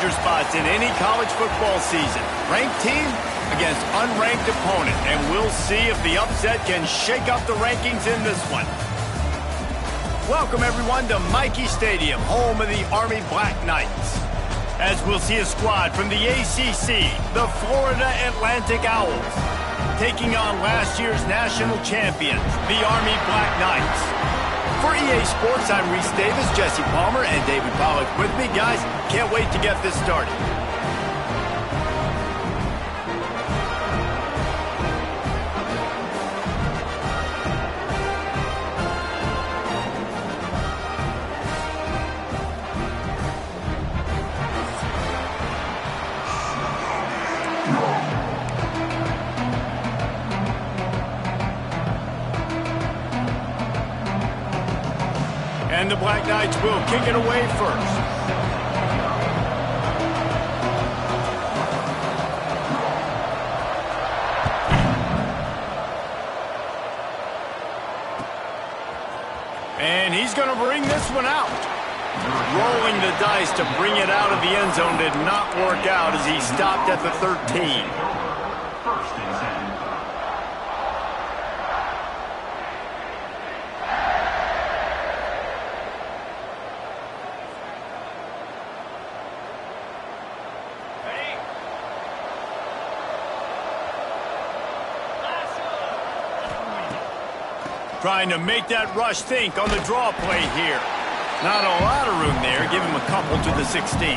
roster spots in any college football season. Ranked team against unranked opponent, and we'll see if the upset can shake up the rankings in this one. Welcome, everyone, to Michie Stadium, home of the Army Black Knights. As we'll see a squad from the ACC, the Florida Atlantic Owls, taking on last year's national champions, the Army Black Knights. For EA Sports, I'm Reese Davis, Jesse Palmer, and David Pollack with me. Guys, can't wait to get this started. And the Black Knights will kick it away first. And he's going to bring this one out. Rolling the dice to bring it out of the end zone did not work out as he stopped at the 13. Trying to make that rush think on the draw play here. Not a lot of room there. Give him a couple to the 16.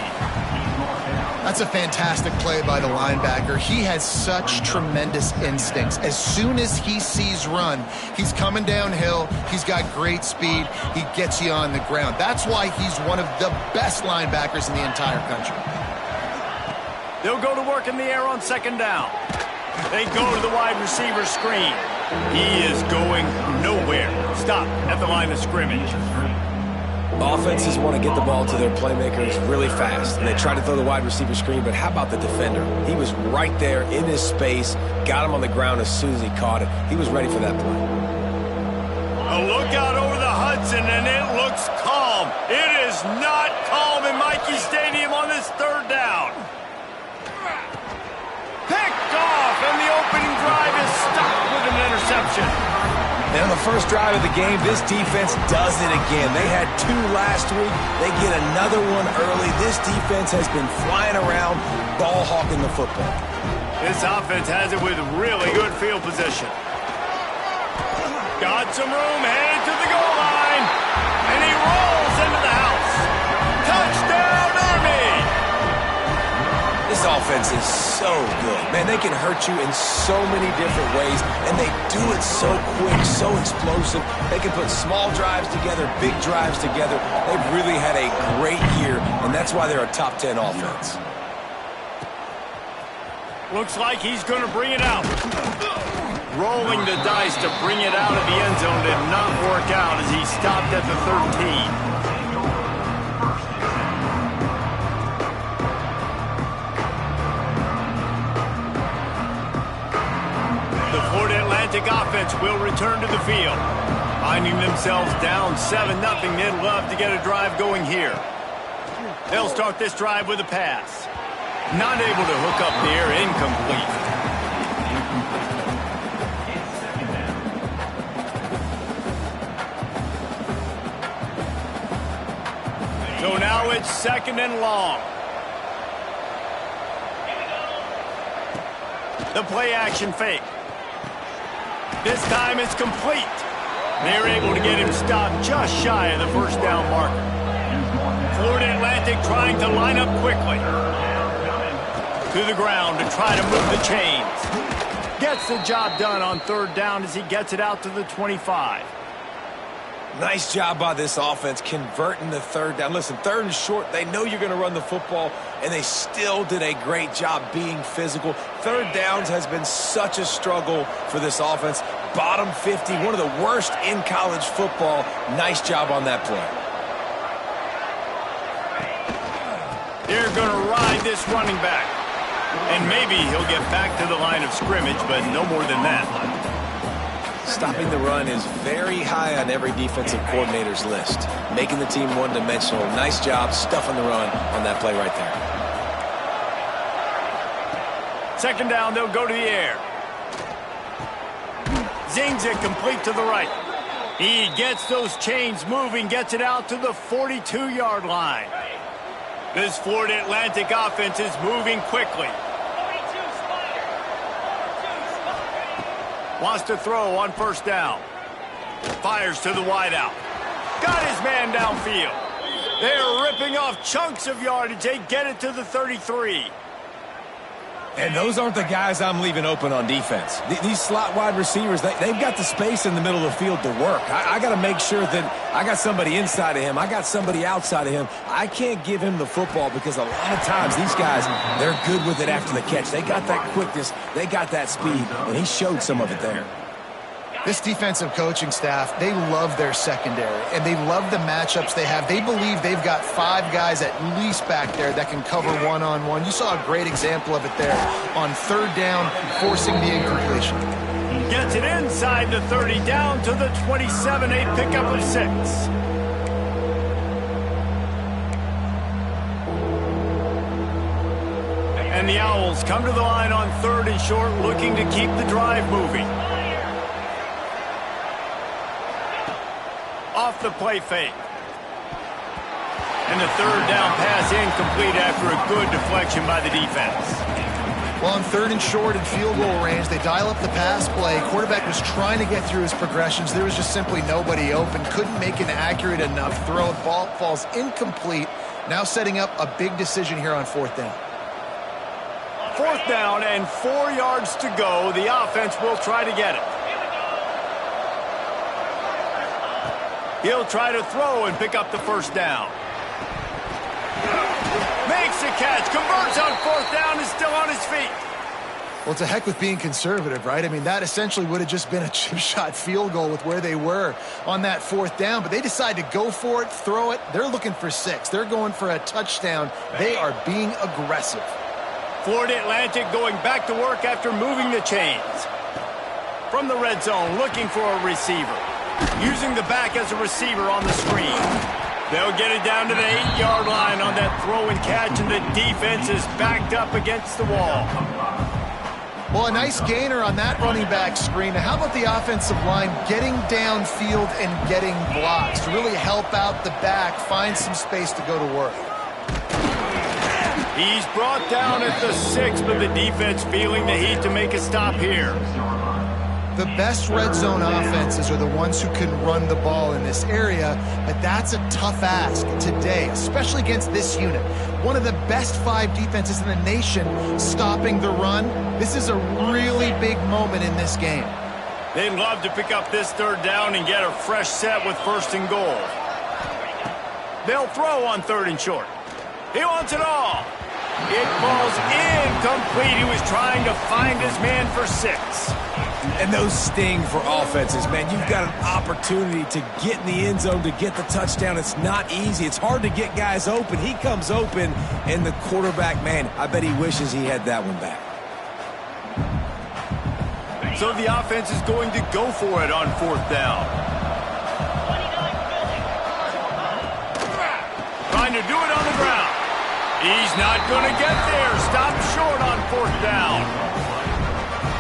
That's a fantastic play by the linebacker. He has such tremendous instincts. As soon as he sees run, he's coming downhill. He's got great speed. He gets you on the ground. That's why he's one of the best linebackers in the entire country. They'll go to work in the air on second down. They go to the wide receiver screen. He is going nowhere. Stop at the line of scrimmage. Offenses want to get the ball to their playmakers really fast, and they try to throw the wide receiver screen, but how about the defender? He was right there in his space, got him on the ground as soon as he caught it. He was ready for that play. A look out over the Hudson, and it looks calm. It is not calm in Michie Stadium on this third down. Picked off, and the opening drive is stopped with an interception. And on the first drive of the game, this defense does it again. They had two last week. They get another one early. This defense has been flying around, ball hawking the football. This offense has it with really good field position. Got some room, headed to the goal line, and he rolls into the house. Touchdown, Army! This offense is so good. Man, they can hurt you in so many different ways, and they do it so quick, so explosive. They can put small drives together, big drives together. They've really had a great year, and that's why they're a top 10 offense. Looks like he's going to bring it out. Rolling the dice to bring it out of the end zone did not work out as he stopped at the 13. The Florida Atlantic offense will return to the field. Finding themselves down 7-0, they'd love to get a drive going here. They'll start this drive with a pass. Not able to hook up there, incomplete. So now it's second and long. The play action fake. This time it's complete. They're able to get him stopped just shy of the first down marker. Florida Atlantic trying to line up quickly. To the ground to try to move the chains. Gets the job done on third down as he gets it out to the 25. Nice job by this offense converting the third down. Listen, third and short, they know you're going to run the football, and they still did a great job being physical. Third downs has been such a struggle for this offense. Bottom 50, one of the worst in college football. Nice job on that play. They're going to ride this running back. And maybe he'll get back to the line of scrimmage, but no more than that. Stopping the run is very high on every defensive coordinator's list. Making the team one-dimensional. Nice job stuffing the run on that play right there. Second down, they'll go to the air. Zings it complete to the right. He gets those chains moving, gets it out to the 42-yard line. This Florida Atlantic offense is moving quickly. Wants to throw on first down. Fires to the wideout. Got his man downfield. They're ripping off chunks of yardage. They get it to the 33. And those aren't the guys I'm leaving open on defense. These slot wide receivers, they've got the space in the middle of the field to work. I got to make sure that I got somebody inside of him. I got somebody outside of him. I can't give him the football because a lot of times these guys, they're good with it after the catch. They got that quickness. They got that speed, and he showed some of it there. This defensive coaching staff, they love their secondary, and they love the matchups they have. They believe they've got 5 guys at least back there that can cover one-on-one. You saw a great example of it there on third down, forcing the incompletion. Gets it inside the 30, down to the 27, a pickup of 6. And the Owls come to the line on third and short, looking to keep the drive moving. Off the play fake. And the third down pass incomplete after a good deflection by the defense. Well, on third and short and field goal range, they dial up the pass play. Quarterback was trying to get through his progressions. There was just simply nobody open. Couldn't make an accurate enough throw. The ball falls incomplete. Now setting up a big decision here on fourth down. Fourth down and 4 yards to go. The offense will try to get it. He'll try to throw and pick up the first down. Makes the catch, converts on fourth down, is still on his feet. Well, to heck with being conservative, right? I mean, that essentially would have just been a chip shot field goal with where they were on that fourth down, but they decide to go for it, throw it. They're looking for 6. They're going for a touchdown. They are being aggressive. Florida Atlantic going back to work after moving the chains. From the red zone, looking for a receiver. Using the back as a receiver on the screen. They'll get it down to the 8-yard line on that throw and catch, and the defense is backed up against the wall. Well, a nice gainer on that running back screen. Now, how about the offensive line getting downfield and getting blocks to really help out the back, find some space to go to work? He's brought down at the 6, but the defense feeling the heat to make a stop here. The best red zone offenses are the ones who can run the ball in this area, but that's a tough ask today, especially against this unit. One of the best 5 defenses in the nation stopping the run. This is a really big moment in this game. They'd love to pick up this third down and get a fresh set with first and goal. They'll throw on third and short. He wants it all. It falls incomplete. He was trying to find his man for 6. And those sting for offenses, man. You've got an opportunity to get in the end zone, to get the touchdown. It's not easy. It's hard to get guys open. He comes open, and the quarterback, man, I bet he wishes he had that one back. So the offense is going to go for it on fourth down. Trying to do it on the ground. He's not going to get there. Stop short on fourth down.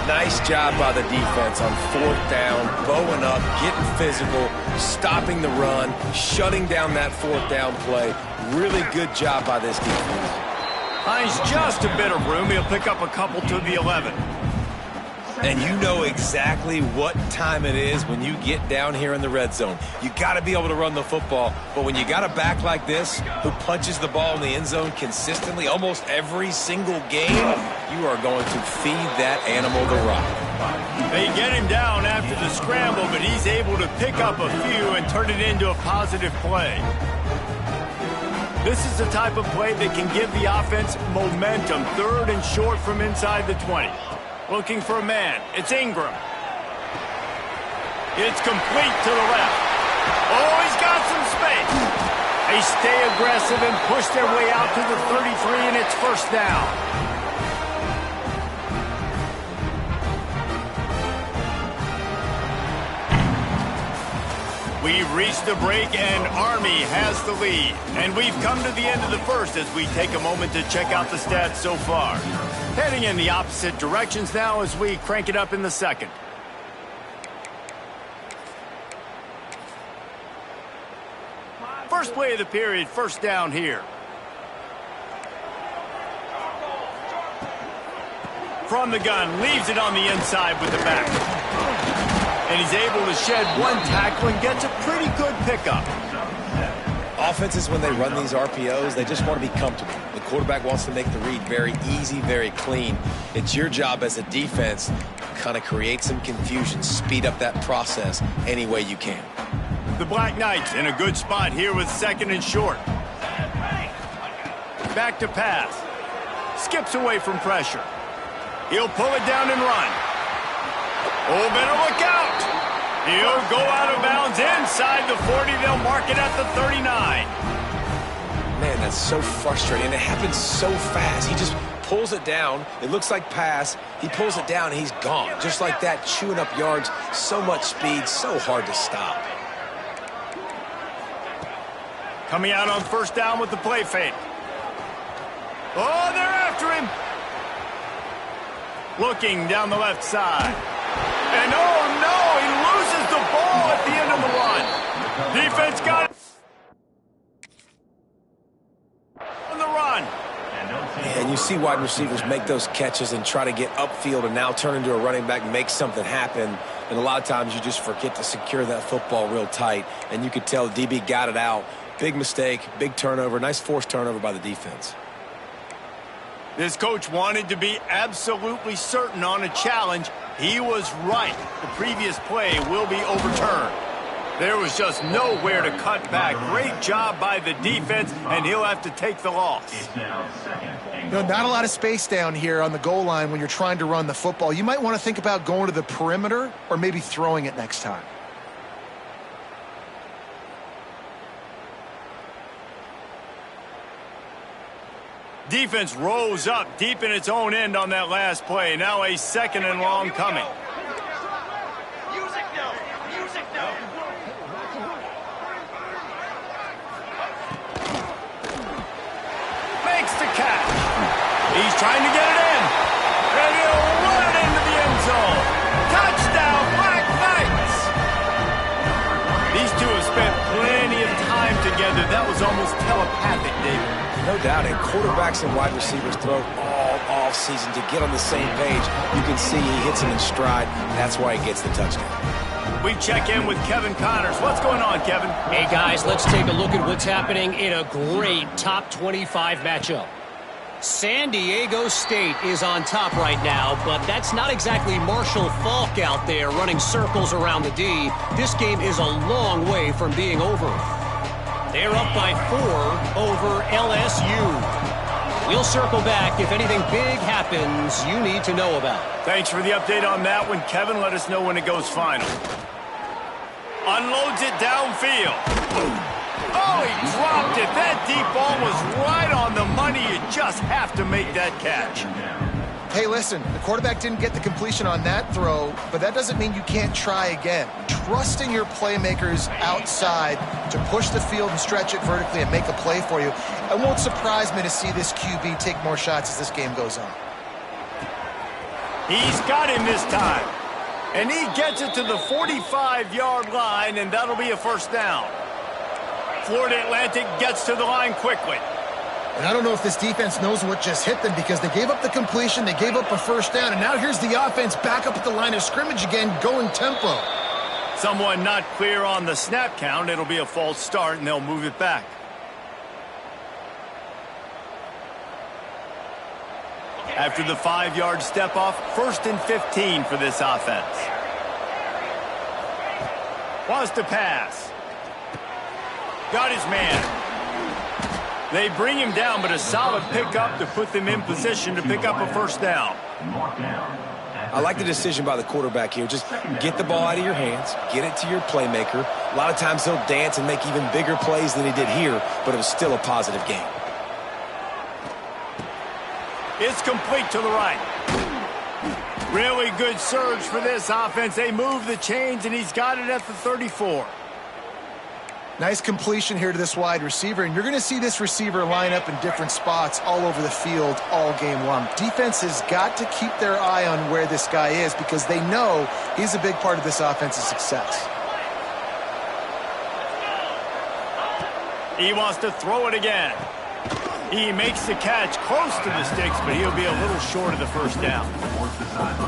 Nice job by the defense on fourth down, bowing up, getting physical, stopping the run, shutting down that fourth down play. Really good job by this defense. Finds just a bit of room. He'll pick up a couple to the 11. And you know exactly what time it is when you get down here in the red zone. You got to be able to run the football, but when you got a back like this who punches the ball in the end zone consistently almost every single game, you are going to feed that animal the rock. They get him down after the scramble, but he's able to pick up a few and turn it into a positive play. This is the type of play that can give the offense momentum. Third and short from inside the 20. Looking for a man. It's Ingram. It's complete to the left. Oh, he's got some space. They stay aggressive and push their way out to the 33, and it's first down. We've reached the break, and Army has the lead. And we've come to the end of the first as we take a moment to check out the stats so far. Heading in the opposite directions now as we crank it up in the second. First play of the period, first down here. From the gun, leaves it on the inside with the back. And he's able to shed one tackle and gets a pretty good pickup. Offenses, when they run these RPOs, they just want to be comfortable. The quarterback wants to make the read very easy, very clean. It's your job as a defense to kind of create some confusion, speed up that process any way you can. The Black Knights in a good spot here with second and short. Back to pass. Skips away from pressure. He'll pull it down and run. Oh, better look out. He'll go out of bounds inside the 40. They'll mark it at the 39. Man, that's so frustrating. It happens so fast. He just pulls it down. It looks like pass. He pulls it down, and he's gone. Just like that, chewing up yards. So much speed, so hard to stop. Coming out on first down with the play fake. Oh, they're after him. Looking down the left side. And oh no, he loses the ball at the end of the run. Defense got it. On the run. And you see wide receivers make those catches and try to get upfield and now turn into a running back and make something happen. And a lot of times you just forget to secure that football real tight. And you could tell the DB got it out. Big mistake, big turnover, nice forced turnover by the defense. This coach wanted to be absolutely certain on a challenge. He was right. The previous play will be overturned. There was just nowhere to cut back. Great job by the defense, and he'll have to take the loss. Not a lot of space down here on the goal line when you're trying to run the football. You might want to think about going to the perimeter or maybe throwing it next time. Defense rose up deep in its own end on that last play. Now a second and long coming. Makes the catch. He's trying to get it in. And he'll run it into the end zone. Touchdown, Black Knights. These two have spent plenty of time together. That was almost telepathic, David. No doubt, and quarterbacks and wide receivers throw all off-season to get on the same page. You can see he hits him in stride. That's why he gets the touchdown. We check in with Kevin Connors. What's going on, Kevin? Hey, guys, let's take a look at what's happening in a great top 25 matchup. San Diego State is on top right now, but that's not exactly Marshall Faulk out there running circles around the D. This game is a long way from being over. They're up by 4 over LSU. We'll circle back if anything big happens you need to know about. Thanks for the update on that one, Kevin. Let us know when it goes final. Unloads it downfield. Oh, he dropped it. That deep ball was right on the money. You just have to make that catch. Hey, listen, the quarterback didn't get the completion on that throw, but that doesn't mean you can't try again. Trusting your playmakers outside to push the field and stretch it vertically and make a play for you. It won't surprise me to see this QB take more shots as this game goes on. He's got him this time. And he gets it to the 45-yard line, and that'll be a first down. Florida Atlantic gets to the line quickly. And I don't know if this defense knows what just hit them because they gave up the completion, they gave up a first down, and now here's the offense back up at the line of scrimmage again, going tempo. Someone not clear on the snap count. It'll be a false start, and they'll move it back. After the 5-yard step off, 1st and 15 for this offense. Wants to pass. Got his man. They bring him down, but a solid pickup to put them in position to pick up a first down. I like the decision by the quarterback here. Just get the ball out of your hands, get it to your playmaker. A lot of times he'll dance and make even bigger plays than he did here, but it was still a positive game. It's complete to the right. Really good surge for this offense. They move the chains, and he's got it at the 34. Nice completion here to this wide receiver, and you're going to see this receiver line up in different spots all over the field all game long. Defense has got to keep their eye on where this guy is because they know he's a big part of this offense's success. He wants to throw it again. He makes the catch close to the sticks, but he'll be a little short of the first down.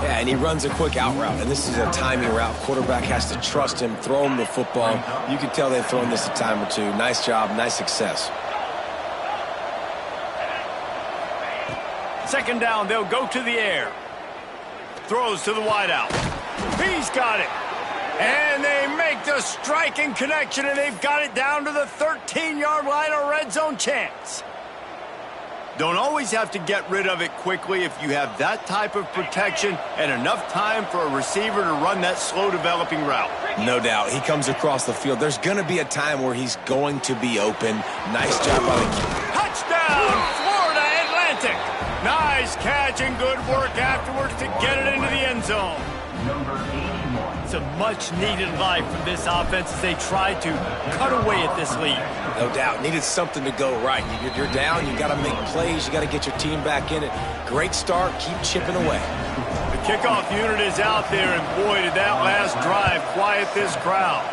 Yeah, and he runs a quick out route, and this is a timing route. Quarterback has to trust him, throw him the football. You can tell they've thrown this a time or two. Nice job, nice success. Second down, they'll go to the air. Throws to the wideout. He's got it. And they make the striking connection, and they've got it down to the 13-yard line, a red zone chance. Don't always have to get rid of it quickly if you have that type of protection and enough time for a receiver to run that slow-developing route. No doubt. He comes across the field. There's going to be a time where he's going to be open. Nice job by the keeper. Touchdown, Florida Atlantic. Nice catch and good work afterwards to get it into the end zone. It's a much-needed life for this offense as they try to cut away at this lead. No doubt. Needed something to go right. You're down. You got to make plays. You got to get your team back in it. Great start. Keep chipping away. The kickoff unit is out there, and boy, did that last drive quiet this crowd.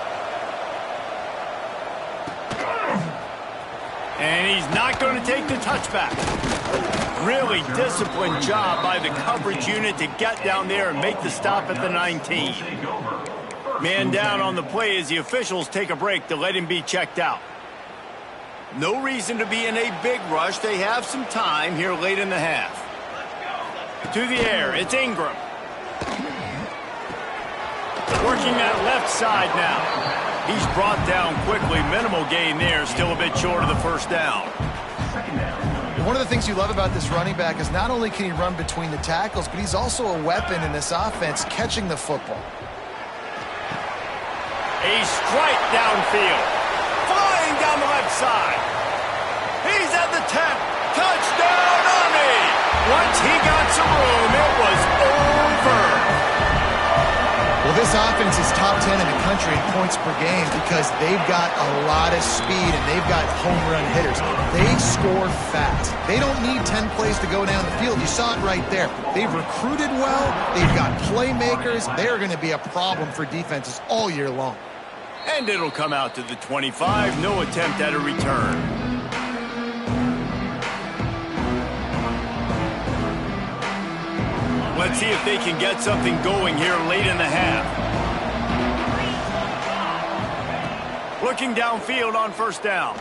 And he's not going to take the touchback. Really disciplined job by the coverage unit to get down there and make the stop at the 19. Man down on the play as the officials take a break to let him be checked out. No reason to be in a big rush. They have some time here late in the half. To the air, it's Ingram. Working that left side now. He's brought down quickly. Minimal gain there. Still a bit short of the first down. One of the things you love about this running back is not only can he run between the tackles, but he's also a weapon in this offense catching the football. A strike downfield. Flying down the left side. He's at the 10. Touchdown, Army! Once he got some room, it was over. Well, this offense is top 10 in the country in points per game because they've got a lot of speed and they've got home run hitters. They score fast. They don't need 10 plays to go down the field. You saw it right there. They've recruited well. They've got playmakers. They're going to be a problem for defenses all year long. And it'll come out to the 25. No attempt at a return. Let's see if they can get something going here late in the half. Looking downfield on first down.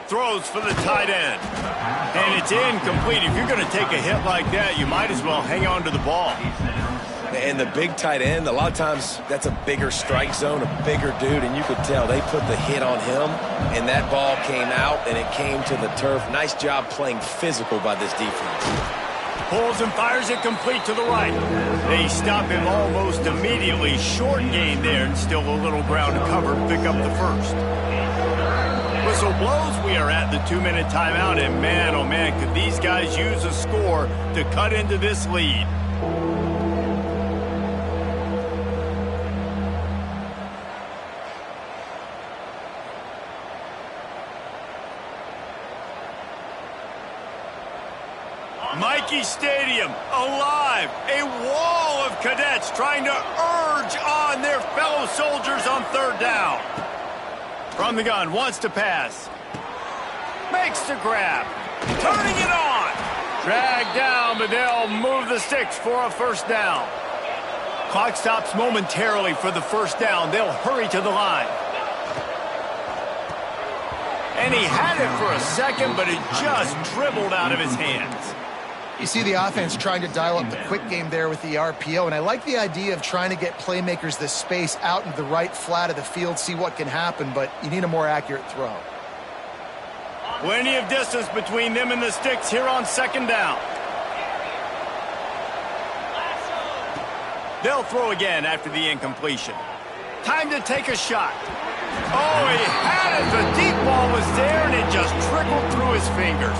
Throws for the tight end. And it's incomplete. If you're going to take a hit like that, you might as well hang on to the ball. And the big tight end, a lot of times that's a bigger strike zone, a bigger dude, and you could tell they put the hit on him, and that ball came out, and it came to the turf. Nice job playing physical by this defense. Pulls and fires it complete to the right. They stop him almost immediately. Short gain there, and still a little ground to cover to pick up the first. Whistle blows. We are at the 2-minute timeout, and man, oh man, could these guys use a score to cut into this lead. Mikey Stadium, alive, a wall of cadets trying to urge on their fellow soldiers on third down. From the gun, wants to pass. Makes the grab, turning it on. Dragged down, but they'll move the sticks for a first down. Clock stops momentarily for the first down. They'll hurry to the line. And he had it for a second, but it just dribbled out of his hands. You see the offense trying to dial up the quick game there with the RPO, and I like the idea of trying to get playmakers this space out into the right flat of the field, see what can happen, but you need a more accurate throw. Plenty of distance between them and the sticks here on second down. They'll throw again after the incompletion. Time to take a shot. Oh, he had it. The deep ball was there, and it just trickled through his fingers.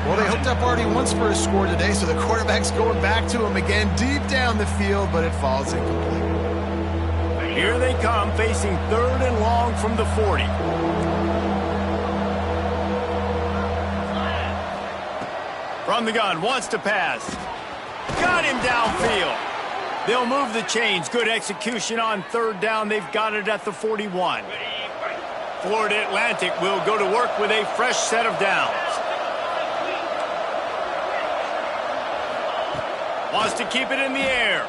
Well, they hooked up already once for a score today, so the quarterback's going back to him again deep down the field, but it falls incomplete. Here they come, facing 3rd and long from the 40. From the gun, wants to pass. Got him downfield. They'll move the chains. Good execution on 3rd down. They've got it at the 41. Florida Atlantic will go to work with a fresh set of downs. Wants to keep it in the air.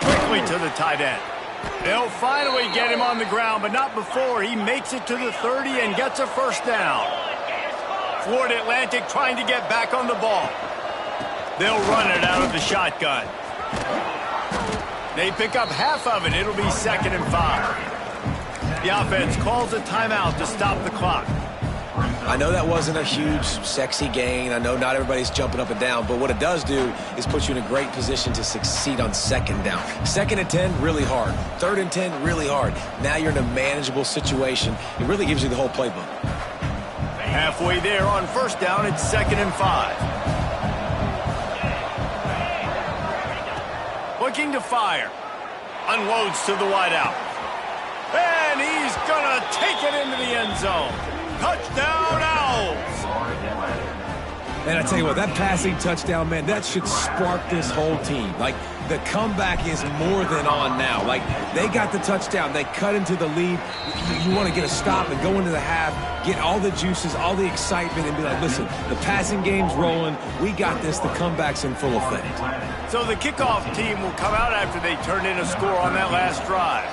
Quickly to the tight end. They'll finally get him on the ground, but not before he makes it to the 30 and gets a first down. Florida Atlantic trying to get back on the ball. They'll run it out of the shotgun. They pick up half of it. It'll be 2nd and 5. The offense calls a timeout to stop the clock. I know that wasn't a huge, sexy gain. I know not everybody's jumping up and down, but what it does do is put you in a great position to succeed on 2nd down. 2nd and 10, really hard. 3rd and 10, really hard. Now you're in a manageable situation. It really gives you the whole playbook. Halfway there on 1st down, it's 2nd and 5. Looking to fire. Unloads to the wideout. And he's going to take it into the end zone. Touchdown, Owls! Man, I tell you what, that passing touchdown, man, that should spark this whole team. Like, the comeback is more than on now. Like, they got the touchdown. They cut into the lead. You want to get a stop and go into the half, get all the juices, all the excitement, and be like, listen, the passing game's rolling. We got this. The comeback's in full effect. So the kickoff team will come out after they turn in a score on that last drive.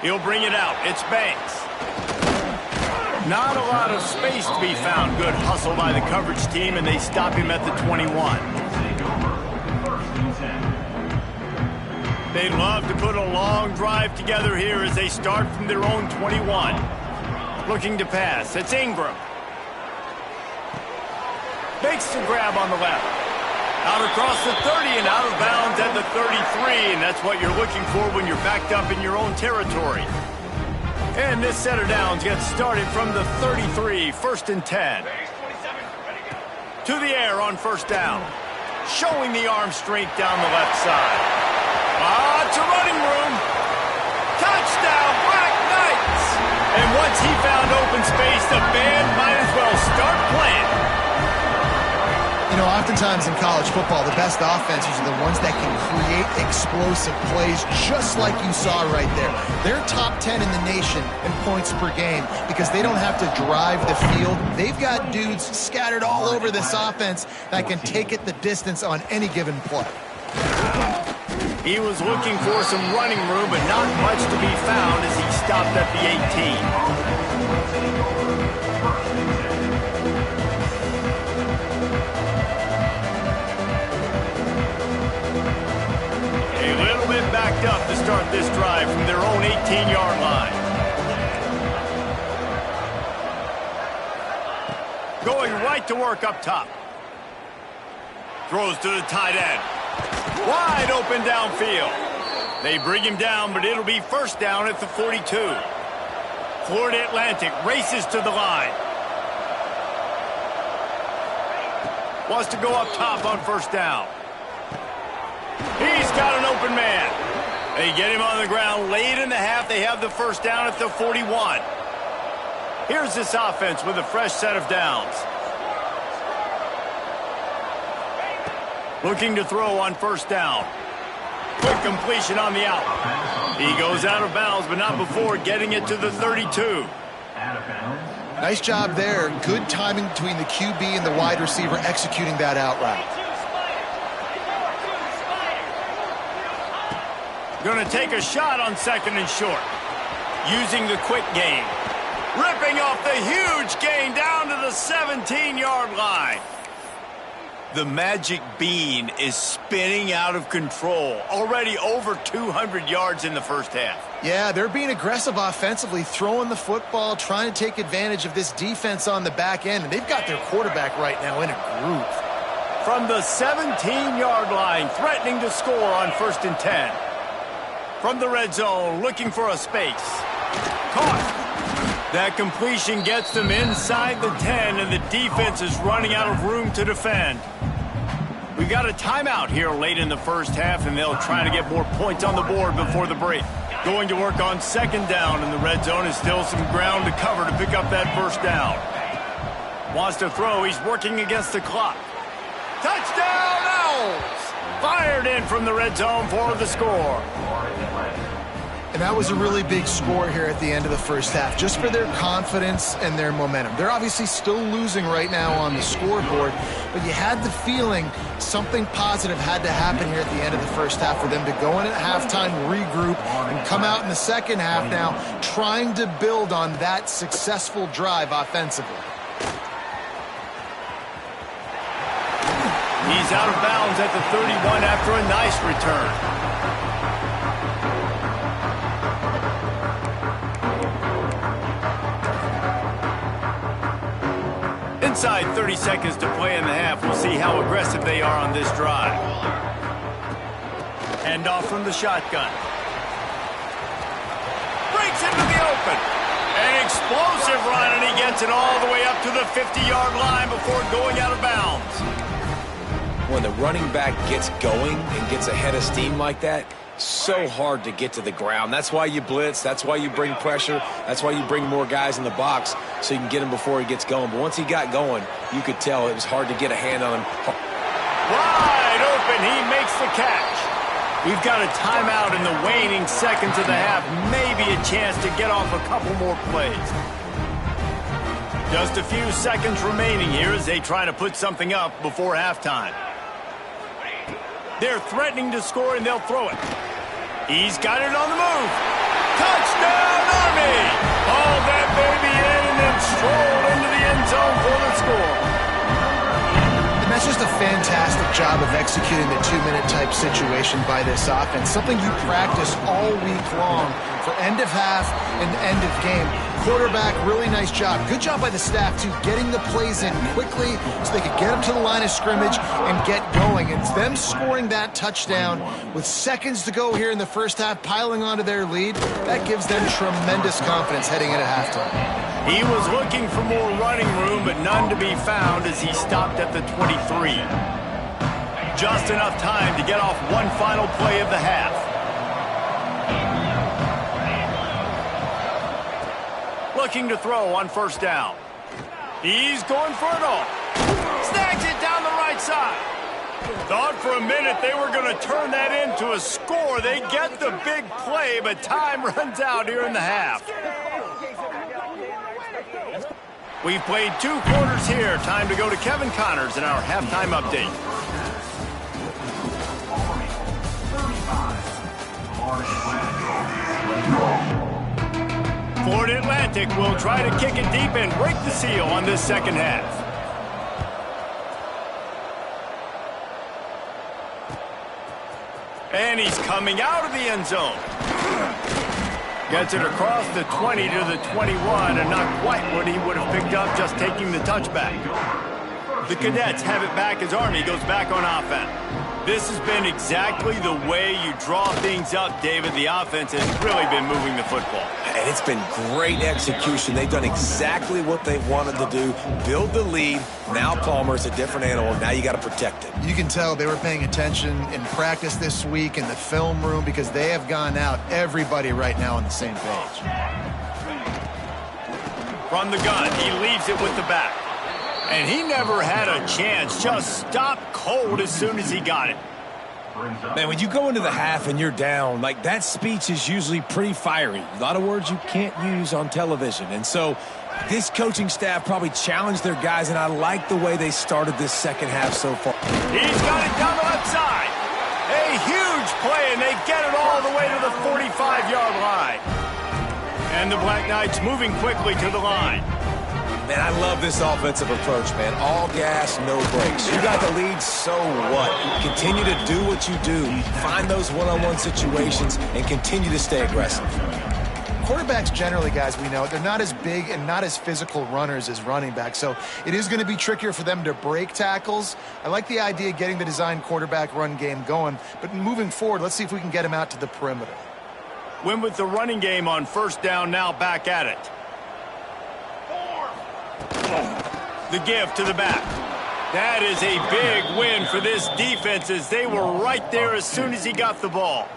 He'll bring it out. It's Banks. Not a lot of space to be found. Good hustle by the coverage team, and they stop him at the 21. They'd love to put a long drive together here as they start from their own 21. Looking to pass. It's Ingram. Makes the grab on the left. Out across the 30 and out of bounds at the 33, and that's what you're looking for when you're backed up in your own territory. And this set of downs gets started from the 33, 1st and 10. To the air on 1st down. Showing the arm strength down the left side. Lots of running room. Touchdown, Black Knights! And once he found open space, the band might as well start playing. You know, oftentimes in college football, the best offenses are the ones that can create explosive plays, just like you saw right there. They're top 10 in the nation in points per game because they don't have to drive the field. They've got dudes scattered all over this offense that can take it the distance on any given play. He was looking for some running room, but not much to be found as he stopped at the 18. Backed up to start this drive from their own 18-yard line. Going right to work up top. Throws to the tight end. Wide open downfield. They bring him down, but it'll be 1st down at the 42. Florida Atlantic races to the line. Wants to go up top on 1st down. He's got an open man. They get him on the ground late in the half. They have the 1st down at the 41. Here's this offense with a fresh set of downs. Looking to throw on 1st down. Quick completion on the out. He goes out of bounds, but not before getting it to the 32. Nice job there. Good timing between the QB and the wide receiver executing that out route. Going to take a shot on 2nd and short. Using the quick game. Ripping off the huge gain down to the 17-yard line. The magic bean is spinning out of control. Already over 200 yards in the 1st half. Yeah, they're being aggressive offensively, throwing the football, trying to take advantage of this defense on the back end. And they've got their quarterback right now in a groove. From the 17-yard line, threatening to score on 1st and 10. From the red zone, looking for a space. Caught. That completion gets them inside the 10, and the defense is running out of room to defend. We've got a timeout here late in the first half, and they'll try to get more points on the board before the break. Going to work on second down in the red zone is still some ground to cover to pick up that first down. Wants to throw. He's working against the clock. Touchdown, Owls! Fired in from the red zone for the score. And that was a really big score here at the end of the first half, just for their confidence and their momentum. They're obviously still losing right now on the scoreboard, but you had the feeling something positive had to happen here at the end of the first half for them to go in at halftime, regroup, and come out in the second half now trying to build on that successful drive offensively. He's out of bounds at the 31 after a nice return. Inside 30 seconds to play in the half. We'll see how aggressive they are on this drive. Hand off from the shotgun. Breaks into the open. An explosive run, and he gets it all the way up to the 50-yard line before going out of bounds. When the running back gets going and gets ahead of steam like that, so hard to get to the ground. That's why you blitz. That's why you bring pressure. That's why you bring more guys in the box so you can get him before he gets going. But once he got going, you could tell it was hard to get a hand on him. Wide open. He makes the catch. We've got a timeout in the waning seconds of the half. Maybe a chance to get off a couple more plays. Just a few seconds remaining here as they try to put something up before halftime. They're threatening to score, and they'll throw it. He's got it on the move. Touchdown, Army! Haul that baby in and then stroll into the end zone for the score. And that's just a fantastic job of executing the two-minute type situation by this offense. Something you practice all week long for end of half and end of game. Quarterback, really nice job. Good job by the staff, too, getting the plays in quickly so they could get them to the line of scrimmage and get going. And them scoring that touchdown with seconds to go here in the first half, piling onto their lead, that gives them tremendous confidence heading into halftime. He was looking for more running room, but none to be found as he stopped at the 23. Just enough time to get off one final play of the half. Looking to throw on first down. He's going for it all. Snags it down the right side. Thought for a minute they were going to turn that into a score. They get the big play, but time runs out here in the half. We've played 2 quarters here. Time to go to Kevin Connors in our halftime update. Florida Atlantic will try to kick it deep and break the seal on this second half. And he's coming out of the end zone. Gets it across the 20 to the 21, and not quite what he would have picked up just taking the touchback. The Cadets have it back as Army goes back on offense. This has been exactly the way you draw things up, David. The offense has really been moving the football. And it's been great execution. They've done exactly what they wanted to do. Build the lead. Now Palmer's a different animal. Now you got to protect it. You can tell they were paying attention in practice this week in the film room because they have gone out, everybody right now on the same page. From the gun, he leaves it with the back. And he never had a chance. Just stopped cold as soon as he got it. Man, when you go into the half and you're down, like that speech is usually pretty fiery. A lot of words you can't use on television. And so this coaching staff probably challenged their guys, and I like the way they started this second half so far. He's got it down the left side. A huge play, and they get it all the way to the 45-yard line. And the Black Knights moving quickly to the line. Man, I love this offensive approach, man. All gas, no brakes. You got the lead, so what? Continue to do what you do. Find those one-on-one situations and continue to stay aggressive. Quarterbacks generally, guys, we know, they're not as big and not as physical runners as running backs, so it is going to be trickier for them to break tackles. I like the idea of getting the design quarterback run game going, but moving forward, let's see if we can get him out to the perimeter. Win with the running game on first down, now back at it. The give to the back. That is a big win for this defense as they were right there as soon as he got the ball.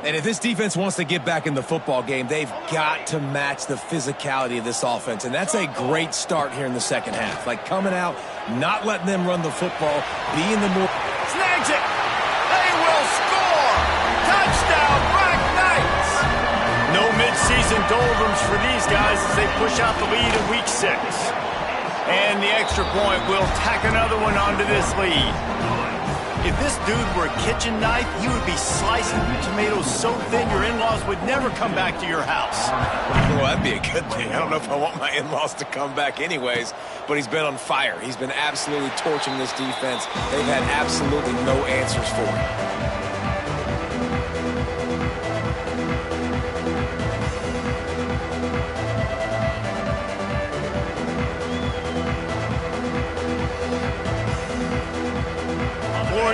And if this defense wants to get back in the football game, they've got to match the physicality of this offense. And that's a great start here in the second half. Like coming out, not letting them run the football, being the more... Snags it! They will score! Touchdown, Black Knights! No midseason doldrums for these guys as they push out the lead in Week 6. And the extra point will tack another one onto this lead. If this dude were a kitchen knife, he would be slicing tomatoes so thin your in-laws would never come back to your house. Well, that'd be a good thing. I don't know if I want my in-laws to come back anyways, but he's been on fire. He's been absolutely torching this defense. They've had absolutely no answers for him.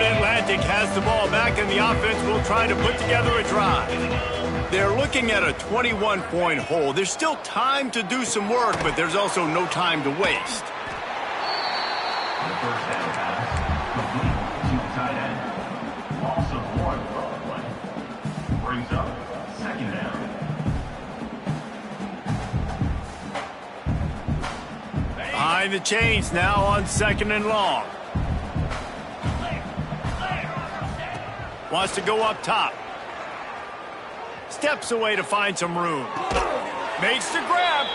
Atlantic has the ball back, and the offense will try to put together a drive. They're looking at a 21-point hole. There's still time to do some work, but there's also no time to waste. The first down pass, complete to the tight end. Also one on the play. Brings up second down. Behind the chains now on 2nd and long. Wants to go up top. Steps away to find some room. Makes the grab.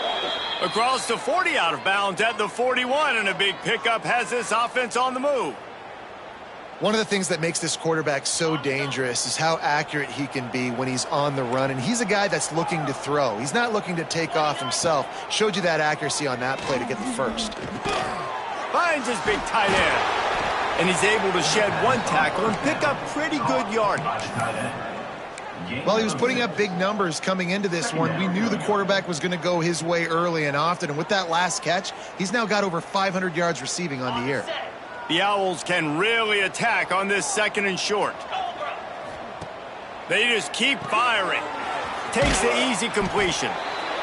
Across the 40, out of bounds at the 41, and a big pickup has this offense on the move. One of the things that makes this quarterback so dangerous is how accurate he can be when he's on the run, and he's a guy that's looking to throw. He's not looking to take off himself. Showed you that accuracy on that play to get the first. Finds his big tight end. And he's able to shed one tackle and pick up pretty good yardage. While he was putting up big numbers coming into this one, we knew the quarterback was going to go his way early and often. And with that last catch, he's now got over 500 yards receiving on the year. The Owls can really attack on this 2nd and short. They just keep firing. Takes the easy completion.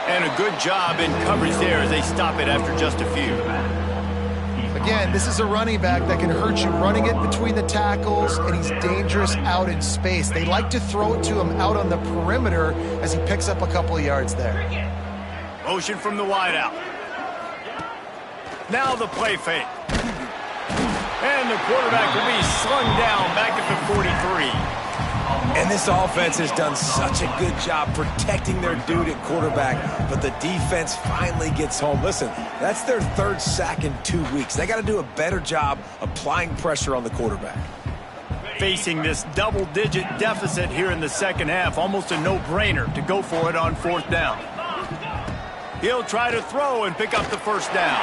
And a good job in coverage there as they stop it after just a few. Again, this is a running back that can hurt you running it between the tackles, and he's dangerous out in space. They like to throw it to him out on the perimeter as he picks up a couple of yards there. Motion from the wideout. Now the play fake. And the quarterback will be slung down back at the 43. And this offense has done such a good job protecting their dude at quarterback, but the defense finally gets home. Listen, that's their 3rd sack in 2 weeks. They got to do a better job applying pressure on the quarterback. Facing this double-digit deficit here in the second half, almost a no-brainer to go for it on 4th down. He'll try to throw and pick up the first down.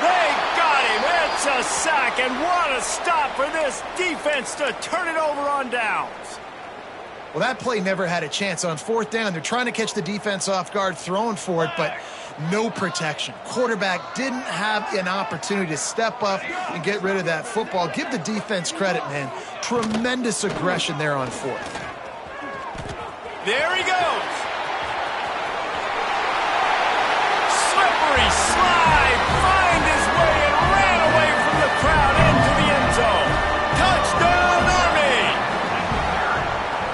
They got him. It's a sack, and what a stop for this defense to turn it over on downs. Well, that play never had a chance. On 4th down, they're trying to catch the defense off guard, throwing for it, but no protection. Quarterback didn't have an opportunity to step up and get rid of that football. Give the defense credit, man. Tremendous aggression there on 4th. There he goes. Slippery slide. Find his way and ran away from the crowd into the end zone. Touchdown, Army.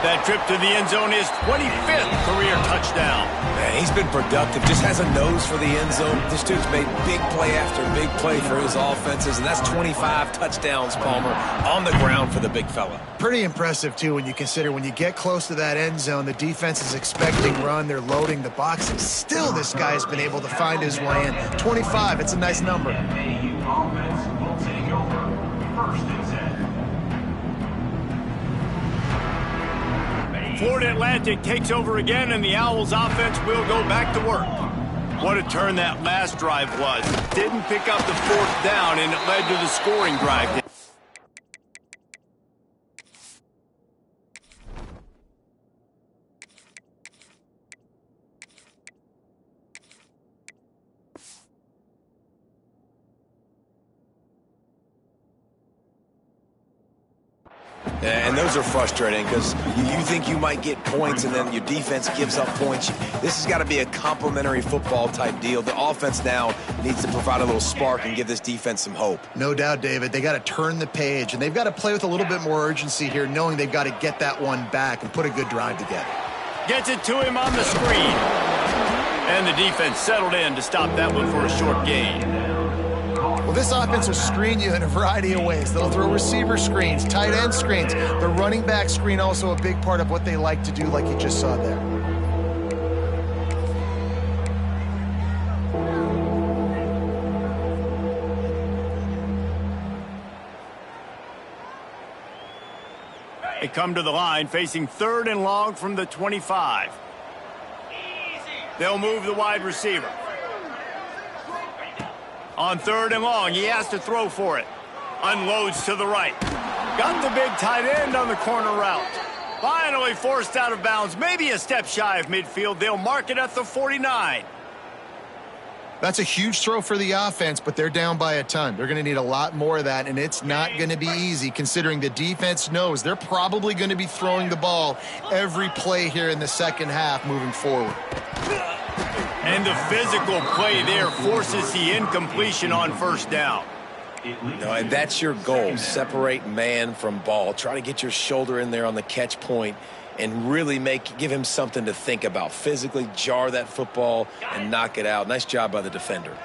That trip to the end zone is 25th career touchdown. Man, he's been productive. Just has a nose for the end zone. This dude's made big play after big play for his offenses, and that's 25 touchdowns, Palmer, on the ground for the big fella. Pretty impressive, too, when you consider when you get close to that end zone, the defense is expecting run. They're loading the box, and still this guy's been able to find his way in. 25, it's a nice number. FAU offense will take over 1st and 10. Florida Atlantic takes over again, and the Owls offense will go back to work. What a turn that last drive was. Didn't pick up the 4th down, and it led to the scoring drive. And those are frustrating because you think you might get points and then your defense gives up points. This has got to be a complementary football type deal. The offense now needs to provide a little spark and give this defense some hope. No doubt, David. They got to turn the page, and they've got to play with a little bit more urgency here, knowing they've got to get that one back and put a good drive together. Gets it to him on the screen. And the defense settled in to stop that one for a short gain. Well, this offense will screen you in a variety of ways. They'll throw receiver screens, tight end screens. The running back screen also a big part of what they like to do, like you just saw there. They come to the line facing 3rd and long from the 25. They'll move the wide receiver. On 3rd and long, he has to throw for it. Unloads to the right. Got the big tight end on the corner route. Finally forced out of bounds, maybe a step shy of midfield. They'll mark it at the 49. That's a huge throw for the offense, but they're down by a ton. They're going to need a lot more of that, and it's not going to be easy considering the defense knows they're probably going to be throwing the ball every play here in the second half moving forward. And the physical play there forces the incompletion on 1st down. No, and that's your goal. Separate man from ball. Try to get your shoulder in there on the catch point and really give him something to think about. Physically jar that football and knock it out. Nice job by the defender.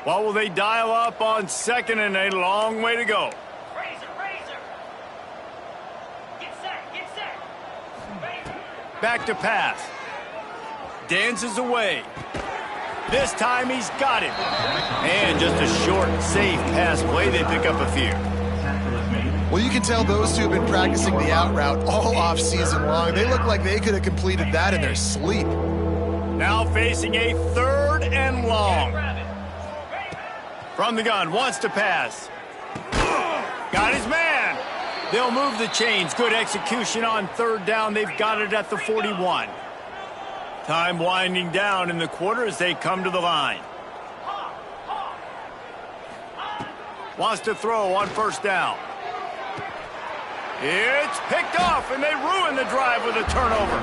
Well, will they dial up on 2nd and a long way to go? Back to pass. Dances away. This time he's got it. And just a short, safe pass play. They pick up a few. Well, you can tell those two have been practicing the out route all off season long. They look like they could have completed that in their sleep. Now facing a 3rd and long. From the gun, wants to pass. Got his man. They'll move the chains. Good execution on 3rd down. They've got it at the 41. Time winding down in the quarter as they come to the line. Wants to throw on 1st down. It's picked off, and they ruin the drive with a turnover.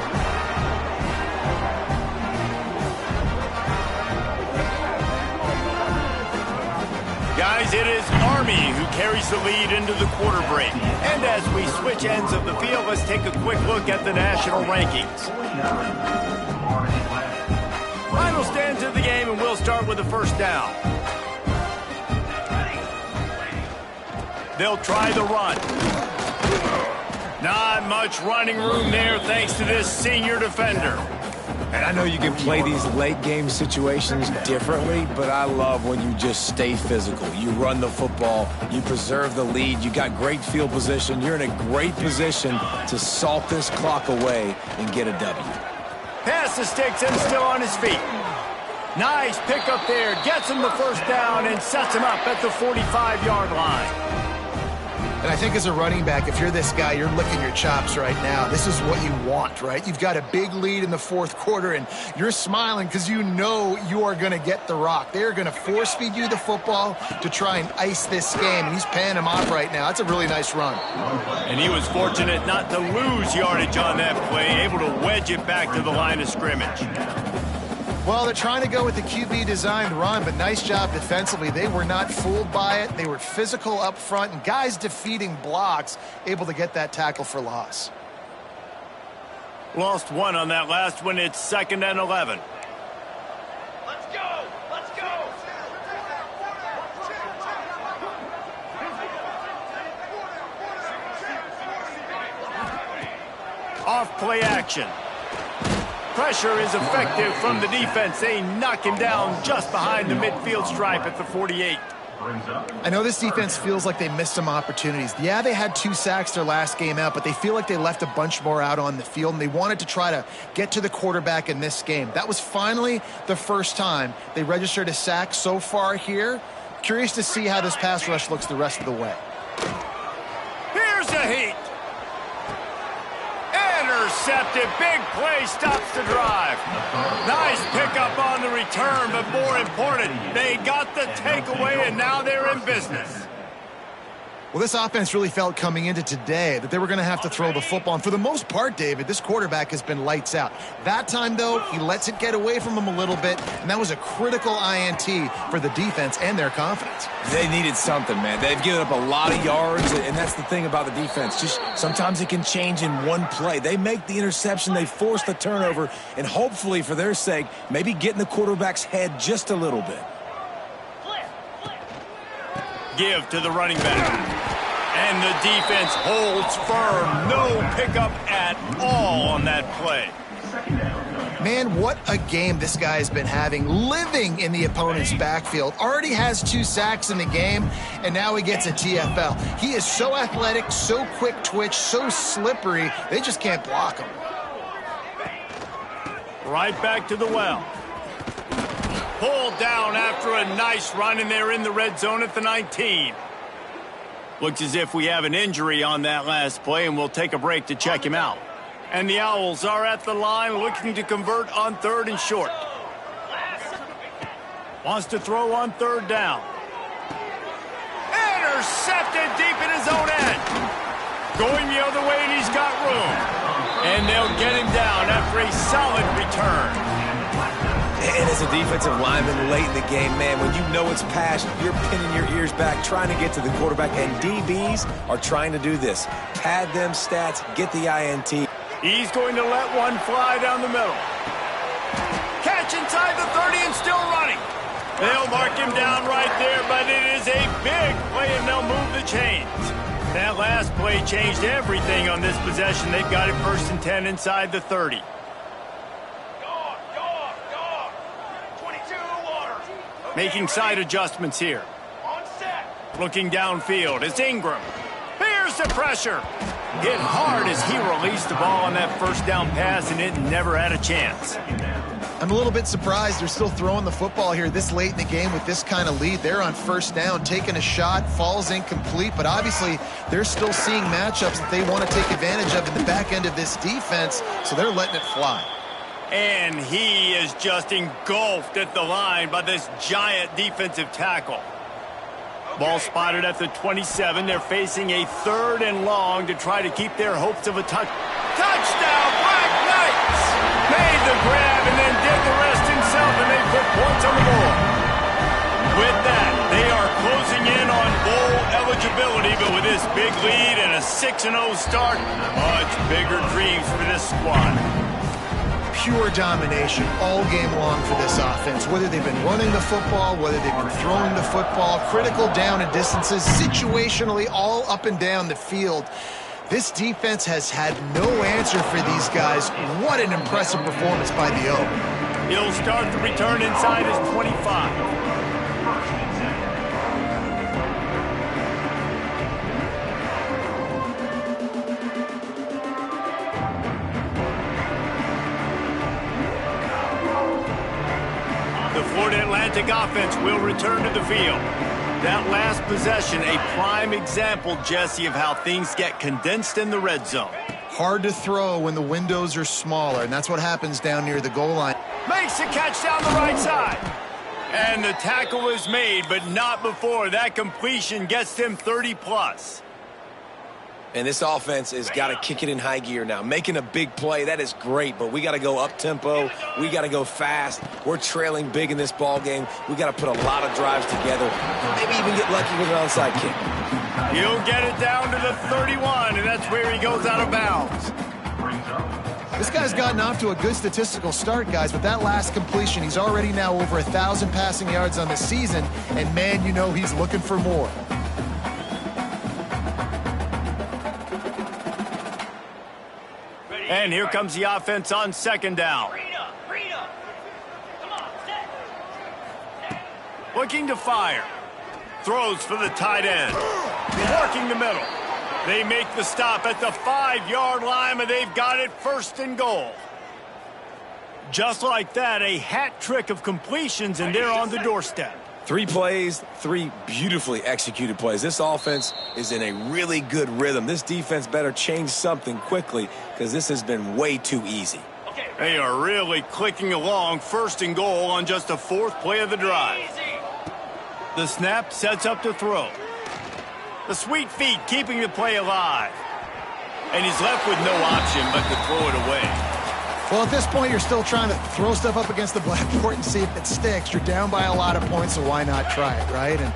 Guys, it is Army who carries the lead into the quarter break. And as we switch ends of the field, let's take a quick look at the national rankings. Final stands of the game, and we'll start with the 1st down. They'll try the run. Not much running room there thanks to this senior defender. And I know you can play these late game situations differently, but I love when you just stay physical. You run the football, you preserve the lead, you got great field position, you're in a great position to salt this clock away and get a W. Pass the sticks and still on his feet. Nice pickup there, gets him the 1st down and sets him up at the 45-yard line. And I think as a running back, if you're this guy, you're licking your chops right now. This is what you want, right? You've got a big lead in the 4th quarter, and you're smiling because you know you are going to get the rock. They're going to force-feed you the football to try and ice this game, and he's paying him off right now. That's a really nice run. And he was fortunate not to lose yardage on that play, able to wedge it back to the line of scrimmage. Well, they're trying to go with the QB-designed run, but nice job defensively. They were not fooled by it. They were physical up front, and guys defeating blocks, able to get that tackle for loss. Lost one on that last one. It's 2nd and 11. Let's go! Let's go! Off play action. Pressure is effective from the defense. They knock him down just behind the midfield stripe at the 48. I know this defense feels like they missed some opportunities. Yeah, they had 2 sacks their last game out, but they feel like they left a bunch more out on the field, and they wanted to try to get to the quarterback in this game. That was finally the first time they registered a sack so far here. Curious to see how this pass rush looks the rest of the way. Here's a heat. Intercepted. Big play stops the drive. Nice pickup on the return, but more important, they got the takeaway, and now they're in business. Well, this offense really felt coming into today that they were going to have to throw the football. And for the most part, David, this quarterback has been lights out. That time, though, he lets it get away from him a little bit, and that was a critical INT for the defense and their confidence. They needed something, man. They've given up a lot of yards, and that's the thing about the defense. Just sometimes it can change in one play. They make the interception, they force the turnover, and hopefully, for their sake, maybe get in the quarterback's head just a little bit. Give to the running back. And the defense holds firm. No pickup at all on that play. Man, what a game this guy has been having, living in the opponent's backfield. Already has 2 sacks in the game, and now he gets a TFL. He is so athletic, so quick twitch, so slippery, they just can't block him. Right back to the well. Pulled down after a nice run, and they're in the red zone at the 19. Looks as if we have an injury on that last play, and we'll take a break to check him out. And the Owls are at the line looking to convert on 3rd and short. Wants to throw on 3rd down. Intercepted deep in his own end. Going the other way, and he's got room. And they'll get him down after a solid return. And as a defensive lineman late in the game, man, when you know it's passed, you're pinning your ears back, trying to get to the quarterback, and DBs are trying to do this. Pad them stats, get the INT. He's going to let one fly down the middle. Catch inside the 30 and still running. They'll mark him down right there, but it is a big play, and they'll move the chains. That last play changed everything on this possession. They've got it 1st and 10 inside the 30. Making side adjustments here. Looking downfield. It's Ingram. Here's the pressure. Hit hard as he released the ball on that 1st down pass, and it never had a chance. I'm a little bit surprised they're still throwing the football here this late in the game with this kind of lead. They're on 1st down, taking a shot, falls incomplete, but obviously they're still seeing matchups that they want to take advantage of in the back end of this defense, so they're letting it fly. And he is just engulfed at the line by this giant defensive tackle. Ball spotted at the 27. They're facing a 3rd and long to try to keep their hopes of a touchdown. Black Knights made the grab and then did the rest himself, and they put points on the board. With that, they are closing in on bowl eligibility, but with this big lead and a 6-0 start, much bigger dreams for this squad. Pure domination all game long for this offense. Whether they've been running the football, whether they've been throwing the football, critical down and distances, situationally all up and down the field. This defense has had no answer for these guys. What an impressive performance by the O. He'll start the return inside his 25. The Florida Atlantic offense will return to the field. That last possession, a prime example, Jesse, of how things get condensed in the red zone. Hard to throw when the windows are smaller, and that's what happens down near the goal line. Makes the catch down the right side. And the tackle is made, but not before that completion gets them 30+. And this offense has got to kick it in high gear now. Making a big play, that is great, but we got to go up-tempo. We got to go fast. We're trailing big in this ball game. We got to put a lot of drives together. Maybe even get lucky with an onside kick. He'll get it down to the 31, and that's where he goes out of bounds. This guy's gotten off to a good statistical start, guys, but that last completion, he's already now over 1,000 passing yards on the season, and man, you know he's looking for more. And here comes the offense on 2nd down. Looking to fire. Throws for the tight end. Working the middle. They make the stop at the 5-yard line, and they've got it 1st and goal. Just like that, a hat trick of completions, and they're on the doorstep. 3 plays, 3 beautifully executed plays. This offense is in a really good rhythm. This defense better change something quickly because this has been way too easy. They are really clicking along. 1st and goal on just the 4th play of the drive. The snap sets up to throw. The sweet feet keeping the play alive. And he's left with no option but to throw it away. Well, at this point, you're still trying to throw stuff up against the blackboard and see if it sticks. You're down by a lot of points, so why not try it, right? And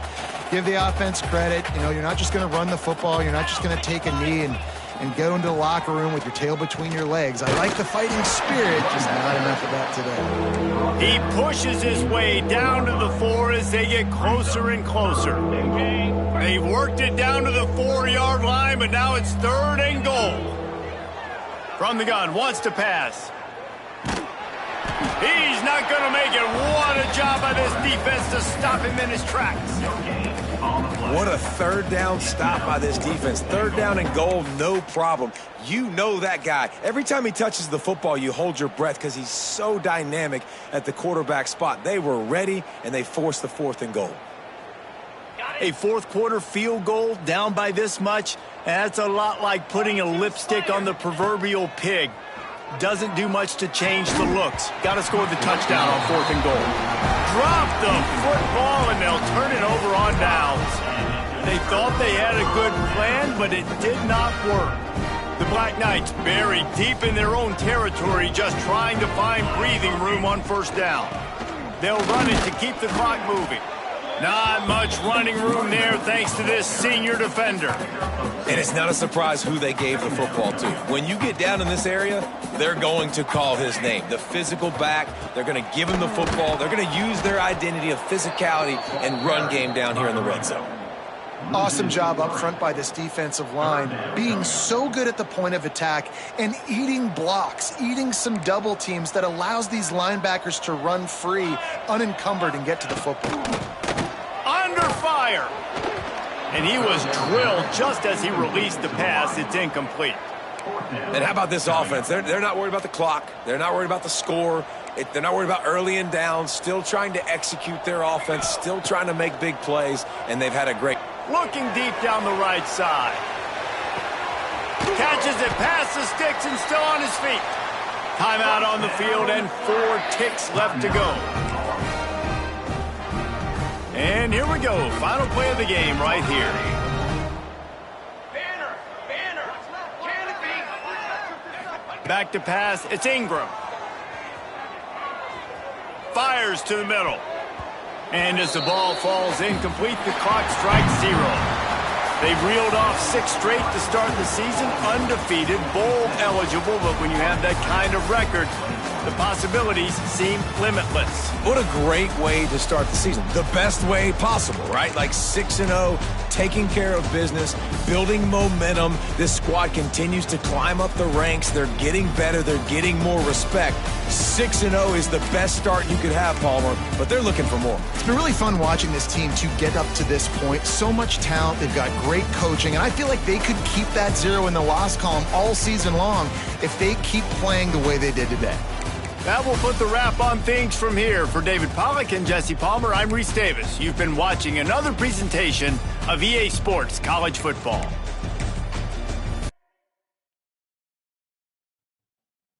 give the offense credit. You know, you're not just going to run the football. You're not just going to take a knee and go into the locker room with your tail between your legs. I like the fighting spirit, just not enough of that today. He pushes his way down to the 4 as they get closer and closer. They've worked it down to the 4-yard line, but now it's 3rd and goal. From the gun, wants to pass. He's not going to make it. What a job by this defense to stop him in his tracks. What a 3rd down stop by this defense. 3rd down and goal, no problem. You know that guy. Every time he touches the football, you hold your breath because he's so dynamic at the quarterback spot. They were ready, and they forced the 4th and goal. A 4th quarter field goal down by this much, that's a lot like putting a lipstick on the proverbial pig. Doesn't do much to change the looks. Got to score the touchdown on 4th and goal. Drop the football, and they'll turn it over on downs. They thought they had a good plan, but it did not work. The Black Knights buried deep in their own territory, just trying to find breathing room on 1st down. They'll run it to keep the clock moving. Not much running room there thanks to this senior defender. And it's not a surprise who they gave the football to. When you get down in this area, they're going to call his name. The physical back, they're going to give him the football. They're going to use their identity of physicality and run game down here in the red zone. Awesome job up front by this defensive line, being so good at the point of attack and eating blocks, eating some double teams that allows these linebackers to run free, unencumbered, and get to the football. Under fire. And he was drilled just as he released the pass. It's incomplete. And how about this offense? They're not worried about the clock. They're not worried about the score. They're not worried about early and down. Still trying to execute their offense. Still trying to make big plays. And they've had a great... Looking deep down the right side. Catches it past the sticks and still on his feet. Timeout on the field and 4 ticks left to go. And here we go. Final play of the game right here. Banner, can it be? Back to pass. It's Ingram. Fires to the middle. And as the ball falls incomplete, the clock strikes 0. They've reeled off 6 straight to start the season, undefeated, bowl eligible, but when you have that kind of record, the possibilities seem limitless. What a great way to start the season. The best way possible, right? Like 6-0, taking care of business, building momentum. This squad continues to climb up the ranks. They're getting better. They're getting more respect. 6-0 is the best start you could have, Palmer, but they're looking for more. It's been really fun watching this team to get up to this point. So much talent. They've got great coaching, and I feel like they could keep that 0 in the loss column all season long if they keep playing the way they did today. That will put the wrap on things from here. For David Pollack and Jesse Palmer, I'm Reese Davis. You've been watching another presentation of EA Sports College Football.